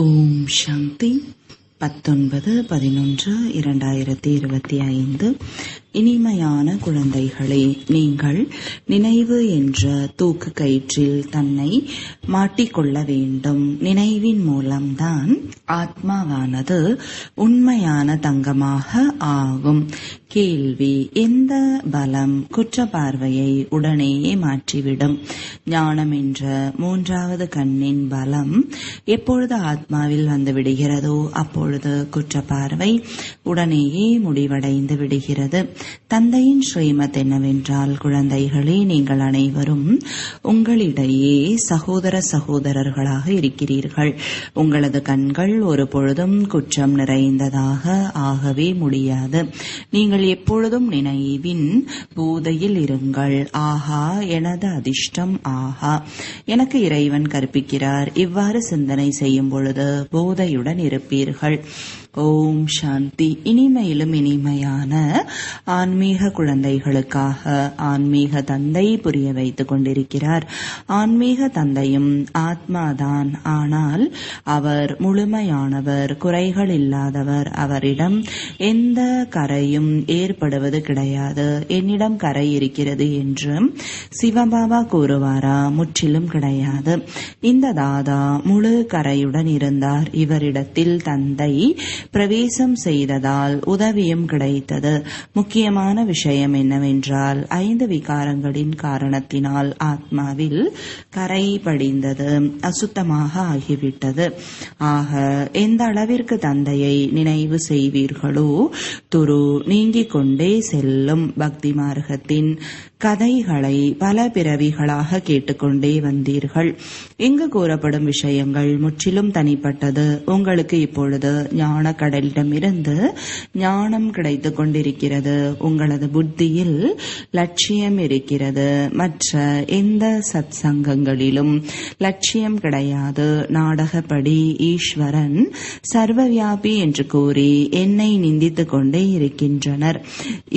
ஓம் சாந்தி. 19/11/2025. இனிமையான குழந்தைகளே, நீங்கள் நினைவு என்ற தூக்கு கயிற்றில் தன்னை மாட்டிக்கொள்ள வேண்டும். நினைவின் மூலம்தான் ஆத்மாவானது உண்மையான தங்கமாக ஆகும். கேள்வி: எந்த பலம் குற்றப்பார்வையை உடனேயே மாற்றிவிடும்? ஞானம் என்ற மூன்றாவது கண்ணின் பலம் எப்பொழுது ஆத்மாவில் வந்து விடுகிறதோ அப்பொழுது குற்றப்பார்வை உடனேயே முடிவடைந்து விடுகிறது. தந்தையின் ஸ்ரீமத் என்னவென்றால், குழந்தைகளே, நீங்கள் அனைவரும் உங்களிடையே சகோதர சகோதரர்களாக இருக்கிறீர்கள். உங்களது கண்கள் ஒரு பொழுதும் குற்றம் நிறைந்ததாக ஆகவே முடியாது. நீங்கள் எப்பொழுதும் நினைவின் போதையில் இருங்கள். ஆஹா, எனது அதிர்ஷ்டம், ஆஹா, எனக்கு இறைவன் கற்பிக்கிறார். இவ்வாறு சிந்தனை செய்யும் பொழுது போதையுடன் இருப்பீர்கள். ஓம் சாந்தி. இனிமையிலும் இனிமையான ஆன்மீக குழந்தைகளுக்காக ஆன்மீக தந்தை புரிய வைத்துக் கொண்டிருக்கிறார். ஆன்மீக தந்தையும் ஆத்மாதான். ஆனால் அவர் முழுமையானவர், குறைகள் இல்லாதவர். அவரிடம் எந்த கரையும் ஏற்படுவது கிடையாது. என்னிடம் கரை இருக்கிறது என்று சிவபாபா கூறுவாரா? முற்றிலும் கிடையாது. இந்த தாதா முழு கரையுடன் இருந்தார். இவரிடத்தில் தந்தை பிரவேசம் செய்ததால் உதவியும் கிடைத்தது. முக்கியமான விஷயம் என்னவென்றால், 5 விகாரங்களின் காரணத்தினால் ஆத்மாவில் கரை படிந்தது, அசுத்தமாக ஆகிவிட்டது. ஆக எந்த அளவிற்கு தந்தையை நினைவு செய்வீர்களோ துரு நீங்கிக் கொண்டே செல்லும். பக்தி மார்க்கத்தின் கதைகளை பல பிறவிகளாக கேட்டுக்கொண்டே வந்தீர்கள். இங்கு கூறப்படும் விஷயங்கள் முற்றிலும் தனிப்பட்டது. உங்களுக்கு இப்பொழுது ஞான கடலிடமிருந்து ஞானம் கிடைத்துக் கொண்டிருக்கிறது. உங்களது புத்தியில் லட்சியம் இருக்கிறது. மற்ற எந்த சத் சங்கங்களிலும் லட்சியம் கிடையாது. நாடகப்படி ஈஸ்வரன் சர்வவியாபி என்று கூறி என்னை நிந்தித்துக் கொண்டே இருக்கின்றனர்.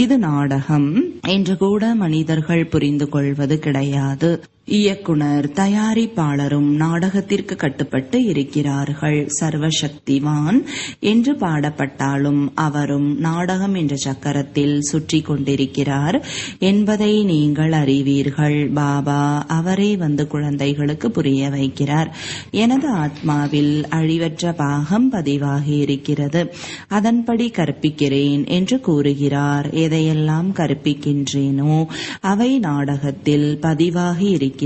இது நாடகம் என்று கூட மனிதர்கள் புரிந்து கொள்வது கிடையாது. இயக்குனர் தயாரிப்பாளரும் நாடகத்திற்கு கட்டுப்பட்டு இருக்கிறார்கள். சர்வசக்திவான் என்று பாடப்பட்டாலும் அவரும் நாடகம் என்ற சக்கரத்தில் சுற்றி கொண்டிருக்கிறார் என்பதை நீங்கள் அறிவீர்கள். பாபா அவரே வந்து குழந்தைகளுக்கு புரிய வைக்கிறார். எனது ஆத்மாவில் அழிவற்ற பாகம் பதிவாகி இருக்கிறது, அதன்படி கற்பிக்கிறேன் என்று கூறுகிறார். எதையெல்லாம் கற்பிக்கின்றேனோ அவை நாடகத்தில் பதிவாகி இருக்கிறது.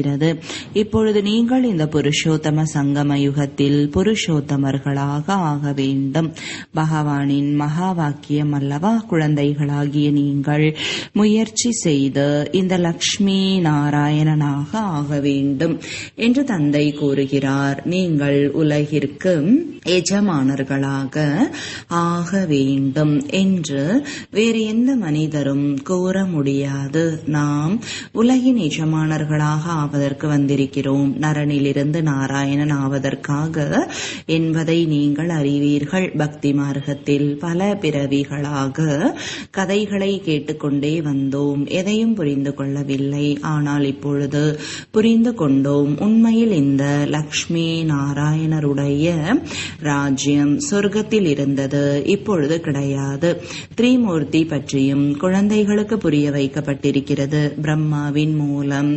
இப்பொழுது நீங்கள் இந்த புருஷோத்தம சங்கம யுகத்தில் புருஷோத்தமர்களாக ஆக வேண்டும். பகவானின் மகா வாக்கியம் அல்லவா? குழந்தைகளாகிய நீங்கள் முயற்சி செய்து இந்த லக்ஷ்மி நாராயணனாக ஆக வேண்டும் என்று தந்தை கூறுகிறார். நீங்கள் உலகிற்கு எஜமானர்களாக ஆக வேண்டும் என்று வேறு எந்த மனிதரும் கூற முடியாது. நாம் உலகின் எஜமானர்களாக ஆவதற்கு வந்திருக்கிறோம், நரனிலிருந்து நாராயணன் ஆவதற்காக என்பதை நீங்கள் அறிவீர்கள். பக்தி மார்க்கத்தில் பல பிறவிகளாக கதைகளை கேட்டுக்கொண்டே வந்தோம். எதையும் புரிந்து கொள்ளவில்லை. ஆனால் இப்பொழுது புரிந்து கொண்டோம். உண்மையில் இந்த லக்ஷ்மி நாராயணருடைய ராஜ்யம் சொர்க்கத்தில் இருந்தது, இப்பொழுது கிடையாது. திரிமூர்த்தி பற்றியும் குழந்தைகளுக்கு புரிய வைக்கப்பட்டிருக்கிறது. பிரம்மாவின் மூலம்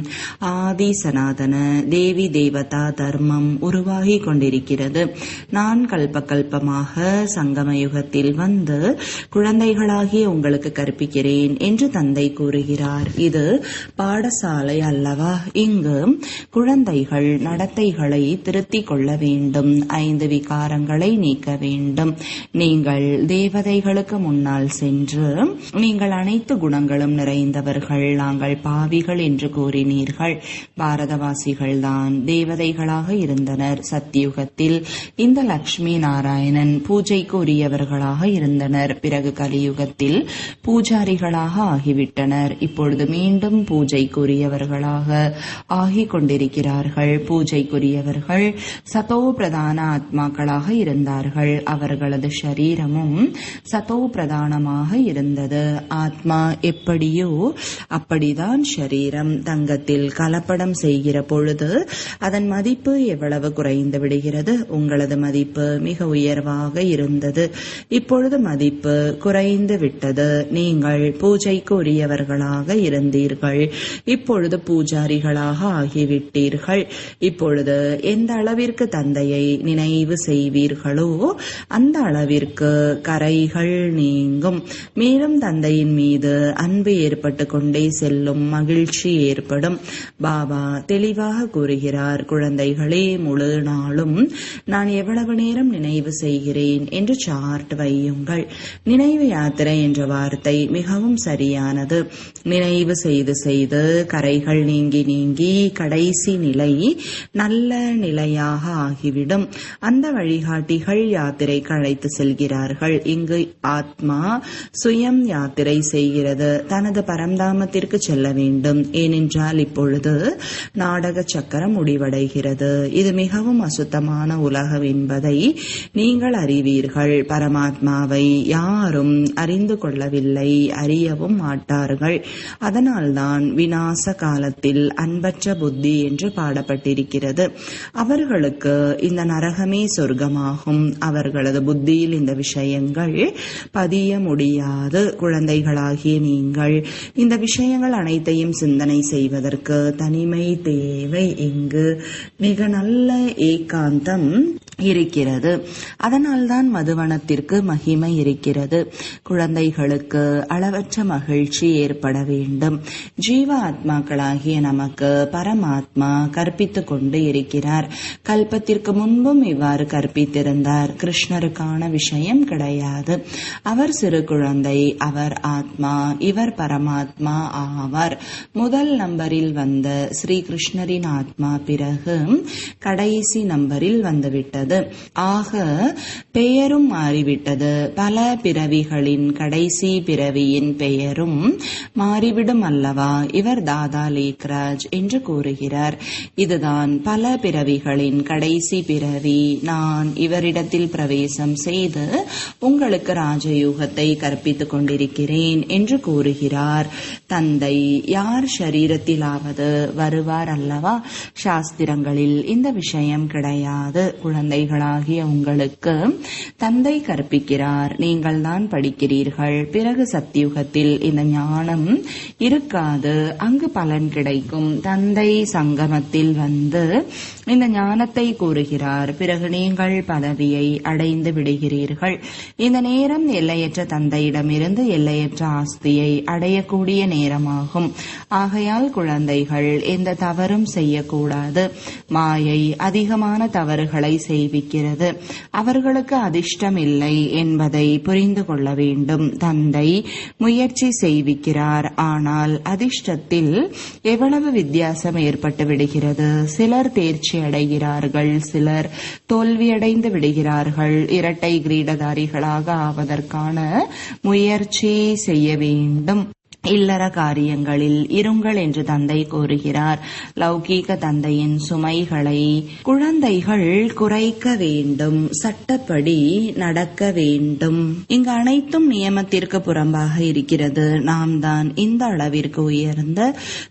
ஆதி சனாதன தேவி தேவதா தர்மம் உருவாகி கொண்டிருக்கிறது. நான் கல்பகல்பமாக சங்கமயுகத்தில் வந்து குழந்தைகளாகிய உங்களுக்கு கற்பிக்கிறேன் என்று தந்தை கூறுகிறார். இது பாடசாலை அல்லவா? இங்கு குழந்தைகள் நடத்தைகளை திருத்திக் கொள்ள வேண்டும். 5 விகாரங்களை நீக்க வேண்டும். நீங்கள் தேவதைகளுக்கு முன்னால் சென்று நீங்கள் அனைத்து குணங்களும் நிறைந்தவர்கள், நாங்கள் பாவிகள் என்று கூறினீர்கள். பாரதவாசிகள்தான் தேவதைகளாக இருந்தனர். சத்தியுகத்தில் இந்த லக்ஷ்மி நாராயணன் பூஜைக்கு உரியவர்களாக இருந்தனர். பிறகு கலியுகத்தில் பூஜாரிகளாக ஆகிவிட்டனர். இப்பொழுது மீண்டும் பூஜைக்கு உரியவர்களாக ஆகிக் கொண்டிருக்கிறார்கள். பூஜைக்குரியவர்கள் சதோ பிரதான ஆத்மாக்களாக இருந்தார்கள். அவர்களது ஷரீரமும் சதோ பிரதானமாக இருந்தது. ஆத்மா எப்படியோ அப்படிதான் ஷரீரம். தங்கத்தில் கலப்ப மனப்படம் செய்கிற பொழுது அதன் மதிப்பு எவ்வளவு குறைந்து விடுகிறது. உங்களது மதிப்பு மிக உயர்வாக இருந்தது, இப்பொழுது மதிப்பு குறைந்து விட்டது. நீங்கள் பூஜைக்கு உரியவர்களாக இருந்தீர்கள், இப்பொழுது பூஜாரிகளாக ஆகிவிட்டீர்கள். இப்பொழுது எந்த அளவிற்கு தந்தையை நினைவு செய்வீர்களோ அந்த அளவிற்கு கரைகள் நீங்கும். மேலும் தந்தையின் மீது அன்பு ஏற்பட்டு கொண்டே செல்லும், மகிழ்ச்சி ஏற்படும். பாபா தெளிவாக கூறுகிறார், குழந்தைகளே, முழு நாளும் நான் எவ்வளவு நேரம் நினைவு செய்கிறேன் என்று சார்ட் வையுங்கள். நினைவு யாத்திரை என்ற வார்த்தை மிகவும் சரியானது. நினைவு செய்து செய்து கரைகள் நீங்கி நீங்கி கடைசி நிலை நல்ல நிலையாக ஆகிவிடும். அந்த வழிகாட்டிகள் யாத்திரைக்கு அழைத்து செல்கிறார்கள். இங்கு ஆத்மா சுயம் யாத்திரை செய்கிறது, தனது பரம்தாமத்திற்கு செல்ல வேண்டும். ஏனென்றால் இப்பொழுது நாடக சக்கரம் முடிவடைகிறது. இது மிகவும் அசுத்தமான உலகம் என்பதை நீங்கள் அறிவீர்கள். பரமாத்மாவை யாரும் அறிந்து கொள்ளவில்லை, அறியவும் மாட்டார்கள். அதனால்தான் விநாச காலத்தில் அன்பற்ற புத்தி என்று பாடப்பட்டிருக்கிறது. அவர்களுக்கு இந்த நரகமே சொர்க்கமாகும். அவர்களது புத்தியில் இந்த விஷயங்கள் பதிய முடியாது. குழந்தைகளாகிய நீங்கள் இந்த விஷயங்கள் அனைத்தையும் சிந்தனை செய்வதற்கு தனிமை தேவை. இங்கு மிக நல்ல ஏகாந்தம் இருக்கிறது. அதனால்தான் மதுவனத்திற்கு மகிமை இருக்கிறது. குழந்தைகளுக்கு அளவற்ற மகிழ்ச்சி ஏற்பட வேண்டும். ஜீவ ஆத்மாக்களாகிய நமக்கு பரமாத்மா கற்பித்துக் கொண்டு இருக்கிறார். கல்பத்திற்கு முன்பும் இவ்வாறு கற்பித்திருந்தார். கிருஷ்ணருக்கான விஷயம் கிடையாது. அவர் சிறு குழந்தை, அவர் ஆத்மா, இவர் பரமாத்மா ஆவார். முதல் நம்பரில் வந்த ஸ்ரீ கிருஷ்ணரின் ஆத்மா பிறகு கடைசி நம்பரில் வந்துவிட்டது. ஆக பெயரும் மாறிவிட்டது. பல பிறவிகளின் கடைசி பிறவியின் பெயரும் மாறிவிடும் அல்லவா? இவர் தாதா லேக்ராஜ் என்று கூறுகிறார். இதுதான் பல பிறவிகளின் கடைசி பிறவி. நான் இவரிடத்தில் பிரவேசம் செய்து உங்களுக்கு ராஜயோகத்தை கற்பித்துக் கொண்டிருக்கிறேன் என்று கூறுகிறார். தந்தை யார் ஷரீரத்திலாவது வருவார் அல்லவா? சாஸ்திரங்களில் இந்த விஷயம் கிடையாது. குழந்தைகளாகிய உங்களுக்கு தந்தை கற்பிக்கிறார். நீங்கள் தான் படிக்கிறீர்கள். பிறகு சத்தியுகத்தில் இந்த ஞானம் இருக்காது, அங்கு பலன் கிடைக்கும். தந்தை சங்கமத்தில் வந்து இந்த ஞானத்தை கூறுகிறார். பிறகு நீங்கள் பதவியை அடைந்து விடுகிறீர்கள். இந்த நேரம் எல்லையற்ற தந்தையிடமிருந்து எல்லையற்ற ஆஸ்தியை அடையக்கூடிய நேரமாகும். ஆகையால் குழந்தைகள் எந்த தவறும் செய்யக்கூடாது. மாயை அதிகமான தவறுகளை செய்விக்கிறது. அவர்களுக்கு அதிர்ஷ்டம் இல்லை என்பதை புரிந்து கொள்ள வேண்டும். தந்தை முயற்சி செய்விக்கிறார், ஆனால் அதிர்ஷ்டத்தில் எவ்வளவு வித்தியாசம் ஏற்பட்டு விடுகிறது. சிலர் தேர்ச்சி அடைகிறார்கள், சிலர் தோல்வியடைந்து விடுகிறார்கள். இரட்டை கிரீடதாரிகளாக ஆவதற்கான முயற்சி செய்ய வேண்டும். இல்லற காரியங்களில் இருங்கள் என்று தந்தை கூறுகிறார். லௌகீக தந்தையின் சுமைகளை குழந்தைகள் குறைக்க வேண்டும், சட்டப்படி நடக்க வேண்டும். இங்கு அனைத்தும் நியமத்திற்கு புறம்பாக இருக்கிறது. நாம் தான் இந்த அளவிற்கு உயர்ந்த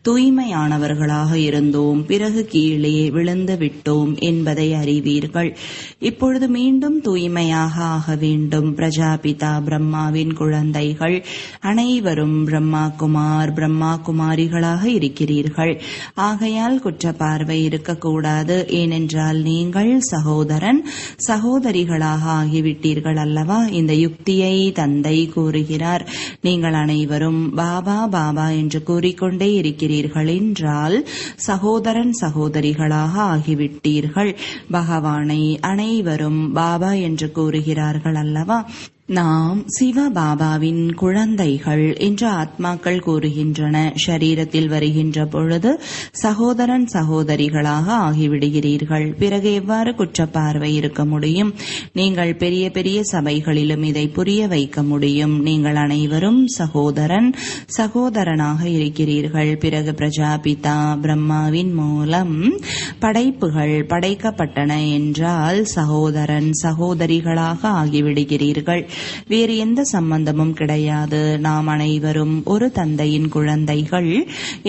தூய்மையானவர்களாக இருந்தோம், பிறகு கீழே விழுந்து விட்டோம் என்பதை அறிவீர்கள். இப்பொழுது மீண்டும் தூய்மையாக ஆக வேண்டும். பிரஜாபிதா பிரம்மாவின் குழந்தைகள் அனைவரும் பிரம்மா குமார் பிரம்மா குமாரிகளாக இருக்கிறீர்கள். ஆகையால் குற்றப்பார்வை இருக்கக்கூடாது. ஏனென்றால் நீங்கள் சகோதரன் சகோதரிகளாக ஆகிவிட்டீர்கள் அல்லவா? இந்த யுக்தியை தந்தை கூறுகிறார். நீங்கள் அனைவரும் பாபா பாபா என்று கூறிக்கொண்டே இருக்கிறீர்கள் என்றால் சகோதரன் சகோதரிகளாக ஆகிவிட்டீர்கள். பகவானை அனைவரும் பாபா என்று கூறுகிறார்கள் அல்லவா? நாம் சிவ பாபாவின் குழந்தைகள் என்று ஆத்மாக்கள் கூறுகின்றன. ஷரீரத்தில் வருகின்ற பொழுது சகோதரன் சகோதரிகளாக ஆகிவிடுகிறீர்கள். பிறகு எவ்வாறு குற்றப்பார்வை இருக்க முடியும்? நீங்கள் பெரிய பெரிய சபைகளிலும் இதை புரிய வைக்க முடியும். நீங்கள் அனைவரும் சகோதரன் சகோதரனாக இருக்கிறீர்கள். பிறகு பிரஜாபிதா பிரம்மாவின் மூலம் படைப்புகள் படைக்கப்பட்டன என்றால் சகோதரன் சகோதரிகளாக ஆகிவிடுகிறீர்கள். வேறு எந்த சம்பந்தமும் கிடையாது. நாம் அனைவரும் ஒரு தந்தையின் குழந்தைகள்.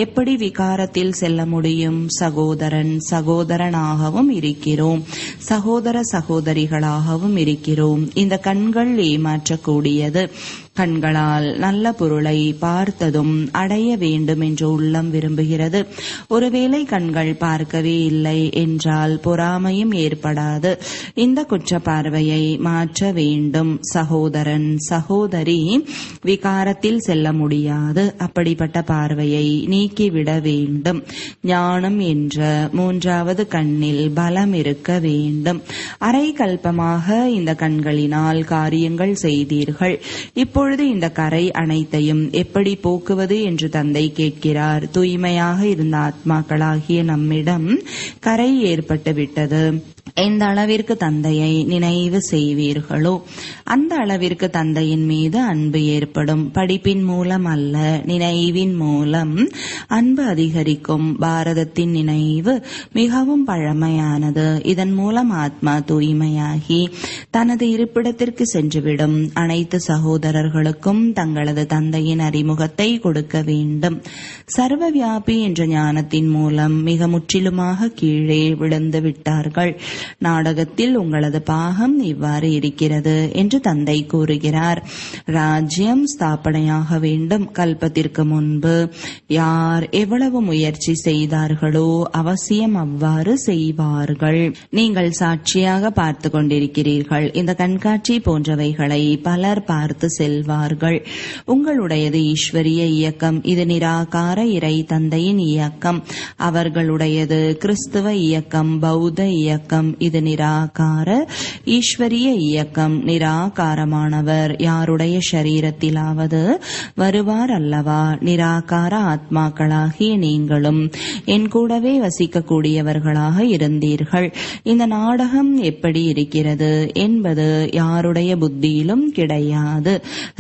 எப்படி விகாரத்தில் செல்ல முடியும்? சகோதரனாகவும் இருக்கிறோம், சகோதர சகோதரிகளாகவும் இருக்கிறோம். இந்த கண்கள் ஏமாற்றக்கூடியது. கண்களால் நல்ல பொருளை பார்த்ததும் அடைய வேண்டும் என்று உள்ளம் விரும்புகிறது. ஒருவேளை கண்கள் பார்க்கவே இல்லை என்றால் பொறாமையும் ஏற்படாது. இந்த குற்ற பார்வையை மாற்ற வேண்டும். சகோதரன் சகோதரி விகாரத்தில் செல்ல முடியாது. அப்படிப்பட்ட பார்வையை நீக்கிவிட வேண்டும். ஞானம் என்ற மூன்றாவது கண்ணில் பலம் இருக்க வேண்டும். அரை கல்பமாக இந்த கண்களினால் காரியங்கள் செய்தீர்கள். இப்பொழுது இந்த கரை அனைத்தையும் எப்படி போக்குவது என்று தந்தை கேட்கிறார். தூய்மையாக இருந்த ஆத்மாக்களாகிய நம்மிடம் கரை ஏற்பட்டுவிட்டது. எந்த அளவிற்கு தந்தையை நினைவு செய்வீர்களோ அந்த அளவிற்கு தந்தையின் மீது அன்பு ஏற்படும். படிப்பின் மூலம் அல்ல, நினைவின் மூலம் அன்பு அதிகரிக்கும். பாரதத்தின் நினைவு மிகவும் பழமையானது. இதன் மூலம் ஆத்மா தூய்மையாகி தனது இருப்பிடத்திற்கு சென்றுவிடும். அனைத்து சகோதரர்களுக்கும் தங்களது தந்தையின் அறிமுகத்தை கொடுக்க வேண்டும். சர்வ வியாபி என்ற ஞானத்தின் மூலம் மிக முற்றிலுமாக கீழே விழுந்து விட்டார்கள். நாடகத்தில் உங்களது பாகம் இவ்வாறு இருக்கிறது என்று தந்தை கூறுகிறார். ராஜ்யம் ஸ்தாபனையாக வேண்டும். கல்பத்திற்கு முன்பு யார் எவ்வளவு முயற்சி செய்தார்களோ அவசியம் அவ்வாறு செய்வார்கள். நீங்கள் சாட்சியாக பார்த்து கொண்டிருக்கிறீர்கள். இந்த கண்காட்சி போன்றவைகளை பலர் பார்த்து செல்வார்கள். உங்களுடையது ஈஸ்வரிய இயக்கம். இது நிராகார இறை தந்தையின் இயக்கம். அவர்களுடையது கிறிஸ்துவ இயக்கம், பௌத்த இயக்கம். இது நிராகார ஈஸ்வரிய இயக்கம். நிராகாரமானவர் யாருடைய சரீரத்திலாவது வருவார் அல்லவா? நிராகார ஆத்மாக்களாகிய நீங்களும் என் கூடவே வசிக்கக்கூடியவர்களாக இருந்தீர்கள். இந்த நாடகம் எப்படி இருக்கிறது என்பது யாருடைய புத்தியிலும் கிடையாது.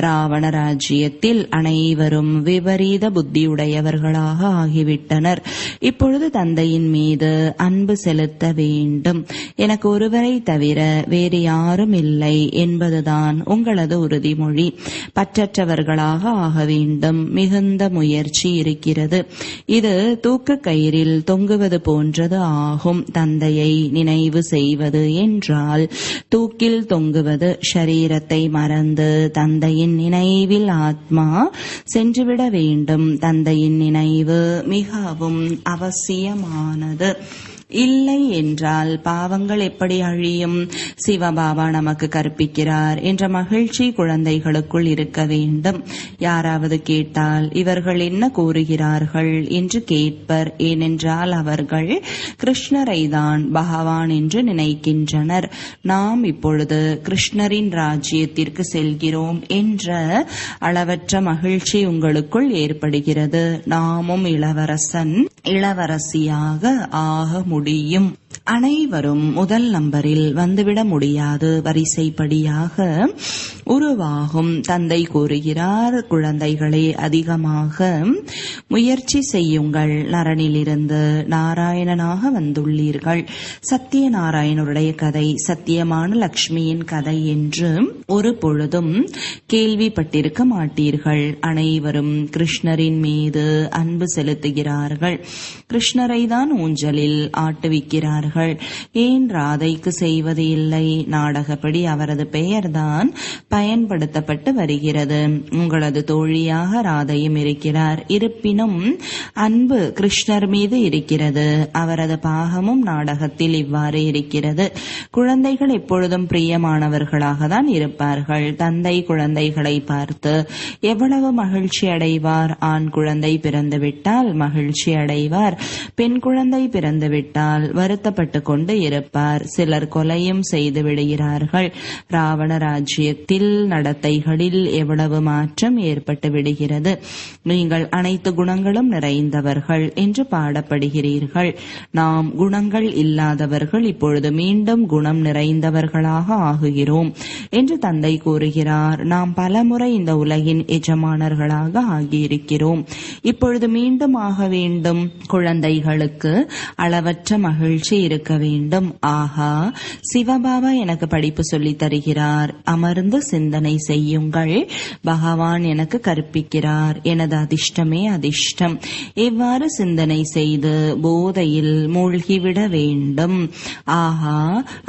ராவண ராஜ்யத்தில் அனைவரும் விபரீத புத்தியுடையவர்களாக ஆகிவிட்டனர். இப்பொழுது தந்தையின் மீது அன்பு செலுத்த வேண்டும். எனக்கு ஒருவரை தவிர வேறு யாரும் இல்லை என்பதுதான் உங்களது உறுதிமொழி. பற்றற்றவர்களாக ஆக வேண்டும். மிகுந்த முயற்சி இருக்கிறது. இது தூக்கு கயிறில் தொங்குவது போன்றது ஆகும். தந்தையை நினைவு செய்வது என்றால் தூக்கில் தொங்குவது. ஷரீரத்தை மறந்து தந்தையின் நினைவில் ஆத்மா சென்றுவிட வேண்டும். தந்தையின் நினைவு மிகவும் அவசியமானது. இல்லை என்றால் பாவங்கள் எப்படி அழியும்? சிவபாபா நமக்கு கற்பிக்கிறார் என்ற மகிழ்ச்சி குழந்தைகளுக்குள் இருக்க வேண்டும். யாராவது கேட்டால் இவர்கள் என்ன கூறுகிறார்கள் என்று கேட்பர். ஏனென்றால் அவர்கள் கிருஷ்ணரை தான் பகவான் என்று நினைக்கின்றனர். நாம் இப்பொழுது கிருஷ்ணரின் ராஜ்யத்திற்கு செல்கிறோம் என்ற அளவற்ற மகிழ்ச்சி உங்களுக்குள் ஏற்படுகிறது. நாமும் இளவரசியாக ஆக முடியும். அனைவரும் முதல் நம்பரில் வந்துவிட முடியாது. வரிசைப்படியாக உருவாகும். தந்தை கூறுகிறார், குழந்தைகளே அதிகமாக முயற்சி செய்யுங்கள். நரனிலிருந்து நாராயணனாக வந்துள்ளீர்கள். சத்தியநாராயணருடைய கதை சத்தியமான லக்ஷ்மியின் கதை என்று ஒரு பொழுதும் கேள்விப்பட்டிருக்க மாட்டீர்கள். அனைவரும் கிருஷ்ணரின் மீது அன்பு செலுத்துகிறார்கள். கிருஷ்ணரை தான் ஊஞ்சலில் ஆட்டுவிக்கிறார்கள். ஏன் ராதைக்கு செய்வது இல்லை? நாடகப்படி அவரது பெயர்தான் பயன்படுத்தப்பட்டு வருகிறது. உங்களது தோழியாக ராதையும் இருக்கிறார். இருப்பினும் அன்பு கிருஷ்ணர் மீது இருக்கிறது. அவரது பாகமும் நாடகத்தில் இவ்வாறு இருக்கிறது. குழந்தைகள் எப்பொழுதும் பிரியமானவர்களாக தான் இருப்பார்கள். தந்தை குழந்தைகளை பார்த்து எவ்வளவு மகிழ்ச்சி அடைவார்? ஆண் குழந்தை பிறந்துவிட்டால் மகிழ்ச்சி அடைவார். பெண் குழந்தை பிறந்துவிட்டால் வருத்தப்பட்டு கொண்டு இருப்பார். சிலர் கொலையும் செய்து விடுகிறார்கள். ராவண ராஜ்யத்தில் நடத்தைகளில் எவ்வளவு மாற்றம் ஏற்பட்டு விடுகிறது. நீங்கள் அனைத்து குணங்களும் நிறைந்தவர்கள் என்று பாடப்படுகிறீர்கள். நாம் குணங்கள் இல்லாதவர்கள் இப்பொழுது மீண்டும் குணம் நிறைந்தவர்களாக ஆகுகிறோம் என்று தந்தை கூறுகிறார். நாம் பலமுறை இந்த உலகின் எஜமானர்களாக ஆகியிருக்கிறோம். இப்பொழுது மீண்டும் ஆக வேண்டும். குழந்தைகளுக்கு அளவற்ற அளவற்ற மகிழ்ச்சி இருக்க வேண்டும். ஆஹா, சிவபாபா எனக்கு படிப்பு சொல்லித் தருகிறார், அமர்ந்து சிந்தனை செய்யுங்கள், பகவான் எனக்கு கற்பிக்கிறார், எனது அதிர்ஷ்டமே அதிர்ஷ்டம். எவ்வாறு சிந்தனை செய்து போதையில் மூழ்கிவிட வேண்டும். ஆஹா,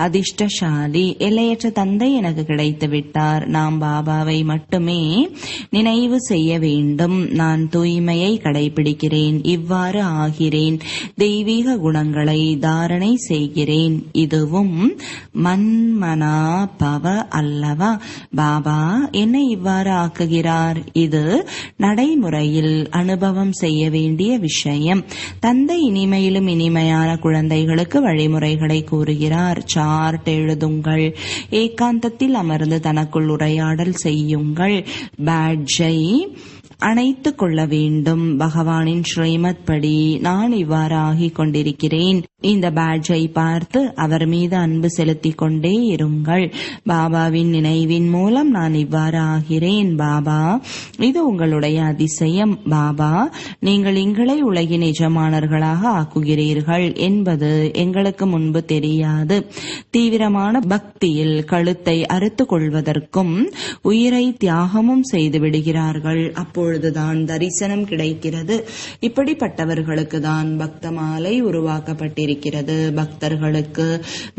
அதிர்ஷ்டசாலி, எல்லையற்ற தந்தை எனக்கு கிடைத்து விட்டார். நாம் பாபாவை மட்டுமே நினைவு செய்ய வேண்டும். நான் தூய்மையை கடைபிடிக்கிறேன், இவ்வாறு ஆகிறேன், தெய்வீக குணங்களை தாரணை செய்கிறேன். இதுவும் மன்மனா பவ அல்லவா? பாபா என்னை இவ்வாறு ஆக்குகிறார். இது நடைமுறையில் அனுபவம் செய்ய வேண்டிய விஷயம். தந்தை இனிமையிலும் இனிமையான குழந்தைகளுக்கு வழிமுறைகளை கூறுகிறார். சார்ட் எழுதுங்கள், ஏகாந்தத்தில் அமர்ந்து தனக்குள் உரையாடல் செய்யுங்கள், பேட்ஜை அணைத்துக் கொள்ள வேண்டும். பகவானின் ஸ்ரீமத் படி நான் இவ்வாறு ஆகிக் கொண்டிருக்கிறேன். இந்த பேட்ஜை பார்த்து அவர் மீது அன்பு செலுத்திக் கொண்டே இருங்கள். பாபாவின் நினைவின் மூலம் நான் இவ்வாறு ஆகிறேன். பாபா, இது உங்களுடைய அதிசயம். பாபா, நீங்கள் எங்களை உலகின் எஜமானர்களாக ஆக்குகிறீர்கள் என்பது எங்களுக்கு முன்பு தெரியாது. தீவிரமான பக்தியில் கழுத்தை அறுத்து கொள்வதற்கும் உயிரை தியாகமும் செய்து விடுகிறார்கள். அப்பொழுதுதான் தரிசனம் கிடைக்கிறது. இப்படிப்பட்டவர்களுக்கு தான் பக்த மாலை உருவாக்கப்பட்டிருக்கிறது. பக்தர்களுக்கு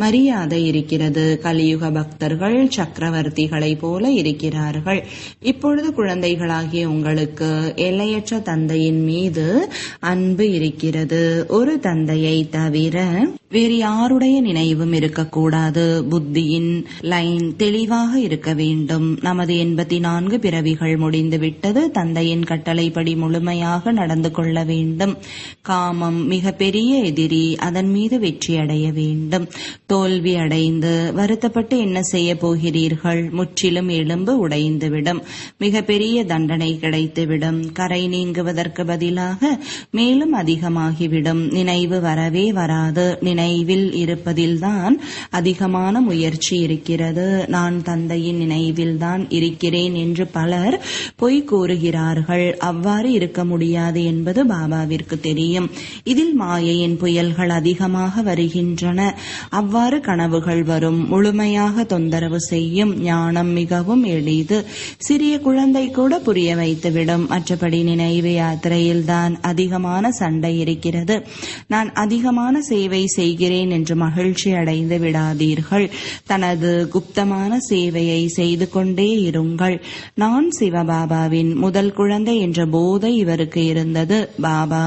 மரியாதை இருக்கிறது. கலியுக பக்தர்கள் சக்கரவர்த்திகளை போல இருக்கிறார்கள். இப்பொழுது குழந்தைகளாகிய உங்களுக்கு எல்லையற்ற தந்தையின் மீது அன்பு இருக்கிறது. ஒரு தந்தையை தவிர வேறு யாருடைய நினைவும் இருக்கக்கூடாது. புத்தியின் லைன் தெளிவாக இருக்க வேண்டும். நமது 84 பிறவிகள் முடிந்துவிட்டது. தந்தையின் கட்டளைப்படி முழுமையாக நடந்து கொள்ள வேண்டும். காமம் மிக பெரிய எதிரி, அதன் மீது வெற்றி அடைய வேண்டும். தோல்வி அடைந்து வருத்தப்பட்டு என்ன செய்ய போகிறீர்கள்? முற்றிலும் எலும்பு உடைந்துவிடும். மிக பெரிய தண்டனை கிடைத்துவிடும். கரை நீங்குவதற்கு பதிலாக மேலும் அதிகமாகிவிடும். நினைவு வரவே வராது. நினைவில் இருப்பதில்தான் அதிகமான முயற்சி இருக்கிறது. நான் தந்தையின் நினைவில்தான் இருக்கிறேன் என்று பலர் பொய் கூறுகிறார்கள். அவ்வாறு இருக்க முடியாது என்பது பாபாவிற்கு தெரியும். இதில் மாயையின் புயல்கள் அதிகமாக வருகின்றன. அவ்வாறு கனவுகள் வரும், முழுமையாக தொந்தரவு செய்யும். ஞானம் மிகவும் எளிது. சிறிய குழந்தை கூட புரிய வைத்துவிடும். மற்றபடி நினைவு யாத்திரையில்தான் அதிகமான சண்டை இருக்கிறது. நான் அதிகமான சேவை செய்கிறேன் என்று மகிழ்ச்சி அடைந்து விடாதீர்கள். தனது குப்தமான சேவையை செய்து கொண்டே இருங்கள். நான் சிவபாபாவின் முதல் குழந்தை என்ற போதை இவருக்கு இருந்தது. பாபா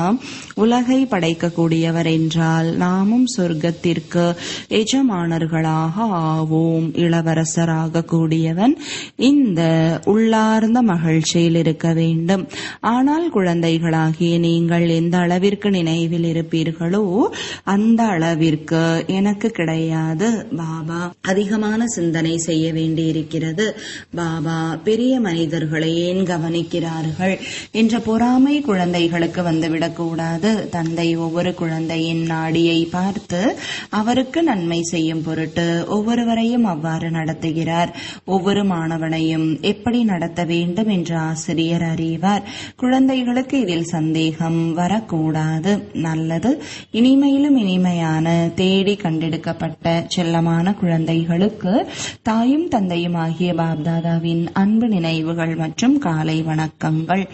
உலகை படைக்கக்கூடியவர் என்றால் நாமும் சொர்க்கத்திற்கு எஜமானர்களாக ஆவோம். இளவரசராக கூடியவன் இந்த உள்ளார்ந்த மகிழ்ச்சியில் இருக்க வேண்டும். ஆனால் குழந்தைகளாகிய நீங்கள் எந்த அளவிற்கு நினைவில் இருப்பீர்களோ அந்த அளவிற்கு எனக்கு கிடையாது. பாபா அதிகமான சிந்தனை செய்ய வேண்டியிருக்கிறது. பாபா பெரிய மனிதர்களை ஏன் கவனிக்கிறார்கள் என்ற பொறாமை குழந்தைகளுக்கு வந்துவிடக்கூடாது. தந்தை ஒவ்வொரு குழந்தையின் நாடியை பார்த்து அவருக்கு நன்மை செய்யும் பொருட்டு ஒவ்வொருவரையும் அவ்வாறு நடத்துகிறார். ஒவ்வொரு மாணவனையும் எப்படி நடத்த வேண்டும் என்று ஆசிரியர் அறிவார். குழந்தைகளுக்கு இதில் சந்தேகம் வரக்கூடாது. நல்லது. இனிமையிலும் இனிமையான தேடி கண்டெடுக்கப்பட்ட செல்லமான குழந்தைகளுக்கு தாயும் தந்தையும் ஆகிய பாப்தாதாவின் அன்பு நினைவுகள் மற்றும் காலை வணக்கங்கள்.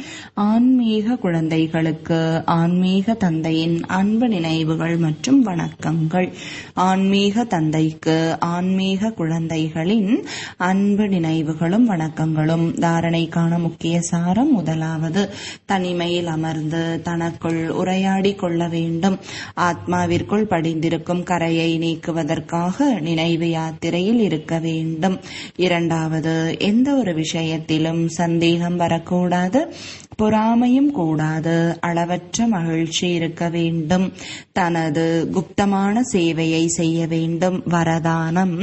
ஆன்மீக குழந்தைகளுக்கு ஆன்மீக தந்தையின் அன்பு நினைவுகள் மற்றும் வணக்கங்கள். ஆன்மீக தந்தைக்கு ஆன்மீக குழந்தைகளின் அன்பு நினைவுகளும் வணக்கங்களும். தாரணைக்கான முக்கிய சாரம்: முதலாவது, தனிமையில் அமர்ந்து தனக்குள் உரையாடி கொள்ள வேண்டும். ஆத்மாவிற்குள் படிந்திருக்கும் கரையை நீக்குவதற்காக நினைவு யாத்திரையில் இருக்க வேண்டும். இரண்டாவது, எந்த ஒரு விஷயத்திலும் சந்தேகம் வரக்கூடாது, பொறாமையும் கூடாது. அளவற்ற மகிழ்ச்சி இருக்க வேண்டும். தனது குப்தமான சேவையை செய்ய வேண்டும். வரதானம்: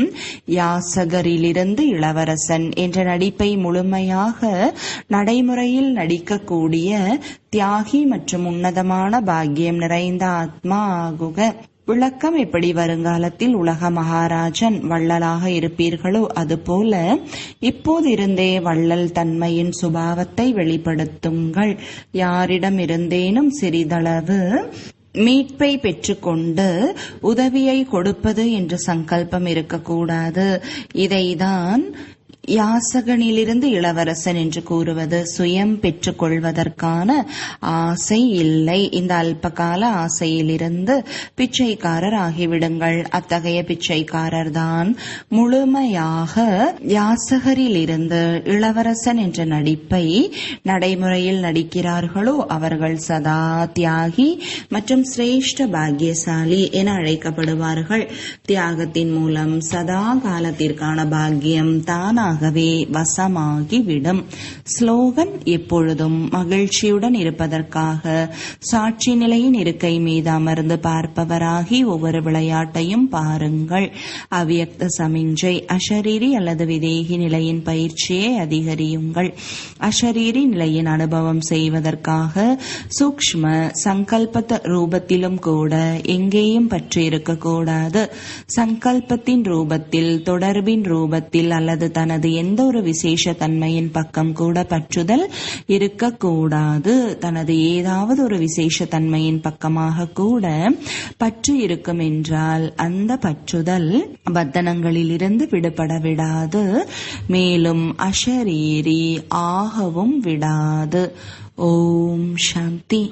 யாசகரிலிருந்து இளவரசன் என்ற நடிப்பை முழுமையாக நடைமுறையில் நடிக்கக்கூடிய தியாகி மற்றும் உன்னதமான பாக்கியம் நிறைந்த ஆத்மா ஆகுக. விளக்கம்: எப்படி வருங்காலத்தில் உலக மகாராஜன் வள்ளலாக இருப்பீர்களோ அதுபோல இப்போதிருந்தே வள்ளல் தன்மையின் சுபாவத்தை வெளிப்படுத்துங்கள். யாரிடம் இருந்தேனும் சிறிதளவு மீட்பை பெற்றுக்கொண்டு உதவியை கொடுப்பது என்ற சங்கல்பம் இருக்கக்கூடாது. இதைதான் யாசகனிலிருந்து இளவரசன் என்று கூறுவது. சுயம் பெற்றுக்கொள்வதற்கான ஆசை இல்லை. இந்த அல்பகால ஆசையிலிருந்து பிச்சைக்காரர் ஆகிவிடுங்கள். அத்தகைய பிச்சைக்காரர் தான் முழுமையாக யாசகரிலிருந்து இளவரசன் என்ற நடிப்பை நடைமுறையில் நடிக்கிறார்களோ அவர்கள் சதா தியாகி மற்றும் சிரேஷ்ட பாக்கியசாலி என அழைக்கப்படுவார்கள். தியாகத்தின் மூலம் சதா காலத்திற்கான பாக்கியம் தானாக வசமாகிவிடும். ஸ்லோகன்: எப்பொழுதும் மகிழ்ச்சியுடன் இருப்பதற்காக சாட்சி நிலையின் இருக்கை மீது அமர்ந்து பார்ப்பவராகி ஒவ்வொரு விளையாட்டையும் பாருங்கள். அவ்யக்த சமிஞ்சை அஷரீரி அல்லது விதேகி நிலையின் பயிற்சியை அதிகரியுங்கள். அஷரீரி நிலையின் அனுபவம் செய்வதற்காக சூக்ஷ்ம சங்கல்ப ரூபத்திலும் கூட எங்கேயும் பற்றி இருக்கக்கூடாது. சங்கல்பத்தின் ரூபத்தில், தொடர்பின் ரூபத்தில் அல்லது தனது எந்த ஒரு விசேஷ தன்மையின் பக்கம் கூட பற்றுதல் இருக்கக்கூடாது. தனது ஏதாவது ஒரு விசேஷ தன்மையின் பக்கமாக கூட பற்று இருக்கும் என்றால் அந்த பற்றுதல் பந்தனங்களிலிருந்து விடுபட விடாது, மேலும் அஷரீரி ஆகவும் விடாது. ஓம் சாந்தி.